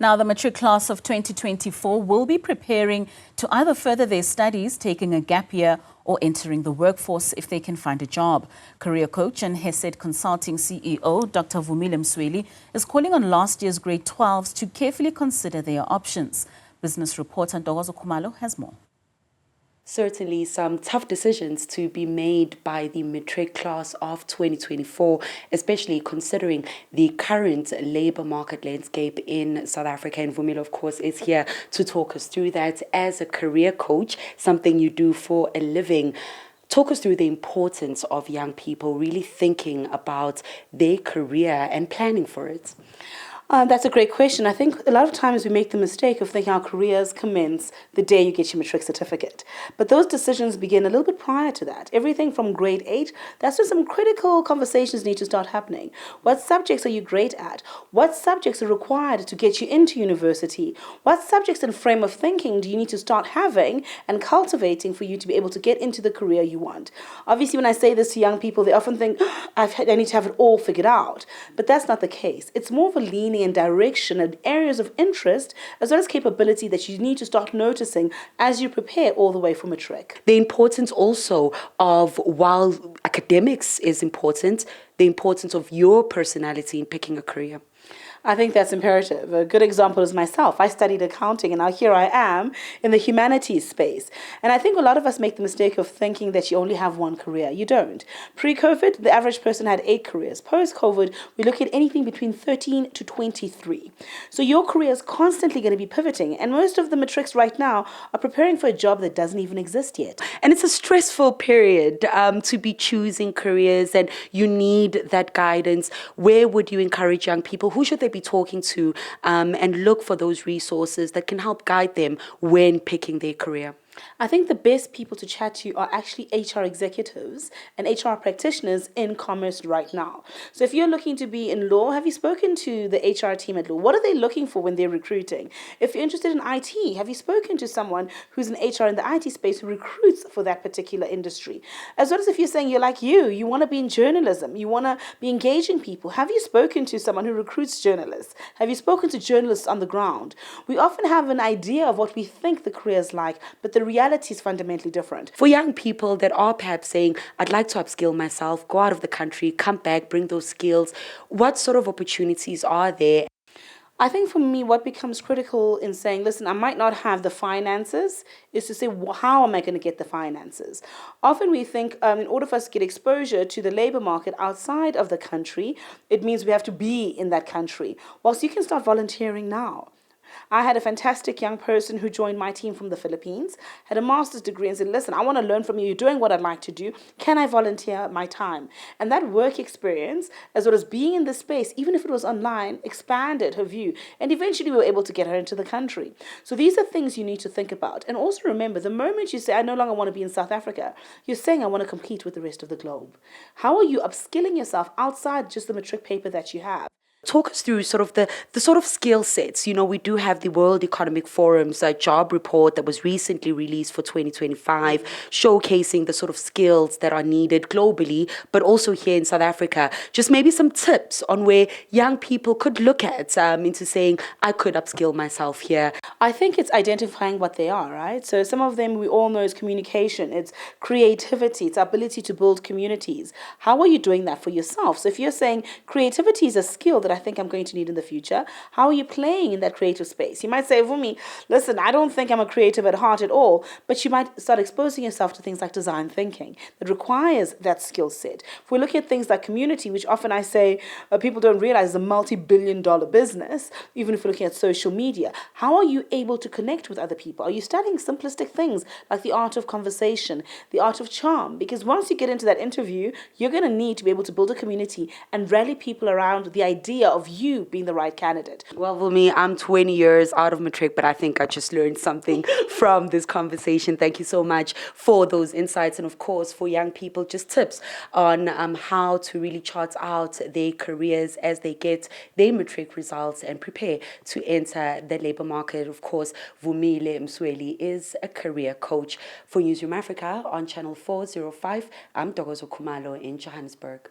Now, the matric class of 2024 will be preparing to either further their studies, taking a gap year, or entering the workforce if they can find a job. Career coach and Hesed Consulting CEO, Dr. Vumile Msweli, is calling on last year's grade 12s to carefully consider their options. Business reporter Ntokozo Khumalo has more. Certainly some tough decisions to be made by the matric class of 2024, especially considering the current labour market landscape in South Africa. And Vumile, of course, is here to talk us through that as a career coach, something you do for a living. Talk us through the importance of young people really thinking about their career and planning for it. That's a great question. I think a lot of times we make the mistake of thinking our careers commence the day you get your matric certificate. But those decisions begin a little bit prior to that. Everything from grade 8, that's when some critical conversations need to start happening. What subjects are you great at? What subjects are required to get you into university? What subjects and frame of thinking do you need to start having and cultivating for you to be able to get into the career you want? Obviously, when I say this to young people, they often think, I need to have it all figured out. But that's not the case. It's more of a leaning and direction and areas of interest as well as capability that you need to start noticing as you prepare all the way for matric. The importance also of, while academics is important, the importance of your personality in picking a career. I think that's imperative. A good example is myself. I studied accounting and now here I am in the humanities space. And I think a lot of us make the mistake of thinking that you only have one career. You don't. Pre-COVID, the average person had 8 careers. Post-COVID, we look at anything between 13 to 23. So your career is constantly going to be pivoting. And most of the matrics right now are preparing for a job that doesn't even exist yet. And it's a stressful period to be choosing careers, and you need that guidance. Where would you encourage young people? Who should they be talking to and look for those resources that can help guide them when picking their career? I think the best people to chat to are actually HR executives and HR practitioners in commerce right now. So if you're looking to be in law, have you spoken to the HR team at law? What are they looking for when they're recruiting? If you're interested in IT, have you spoken to someone who's in HR in the IT space who recruits for that particular industry? As well as if you're saying you're like you want to be in journalism, you want to be engaging people, have you spoken to someone who recruits journalists? Have you spoken to journalists on the ground? We often have an idea of what we think the career is like, but the reality is fundamentally different. For young people that are perhaps saying, I'd like to upskill myself, go out of the country, come back, bring those skills, what sort of opportunities are there? I think for me, what becomes critical in saying, listen, I might not have the finances, is to say, how am I going to get the finances? Often we think in order for us to get exposure to the labor market outside of the country, it means we have to be in that country. Whilst you can start volunteering now. I had a fantastic young person who joined my team from the Philippines, had a master's degree and said, listen, I want to learn from you. You're doing what I'd like to do. Can I volunteer my time? And that work experience, as well as being in this space, even if it was online, expanded her view. And eventually we were able to get her into the country. So these are things you need to think about. And also remember, the moment you say, I no longer want to be in South Africa, you're saying, I want to compete with the rest of the globe. How are you upskilling yourself outside just the matric paper that you have? Talk us through sort of the sort of skill sets. You know, we do have the World Economic Forum's job report that was recently released for 2025, showcasing the sort of skills that are needed globally, but also here in South Africa. Just maybe some tips on where young people could look at into saying, I could upskill myself here. I think it's identifying what they are, right? So some of them we all know is communication, it's creativity, it's ability to build communities. How are you doing that for yourself? So if you're saying creativity is a skill that I think I'm going to need in the future, how are you playing in that creative space? You might say, Vumi, listen, I don't think I'm a creative at heart at all, but you might start exposing yourself to things like design thinking that requires that skill set. If we look at things like community, which often I say people don't realize is a multi-billion-dollar business, even if we're looking at social media, how are you able to connect with other people? Are you studying simplistic things like the art of conversation, the art of charm? Because once you get into that interview, you're going to need to be able to build a community and rally people around the idea of you being the right candidate. Well, for me, I'm 20 years out of matric, but I think I just learned something from this conversation. Thank you so much for those insights. And of course, for young people, just tips on how to really chart out their careers as they get their matric results and prepare to enter the labor market. Of course, Vumile Msweli is a career coach. For Newzroom Afrika on channel 405, I'm Ntokozo Khumalo in Johannesburg.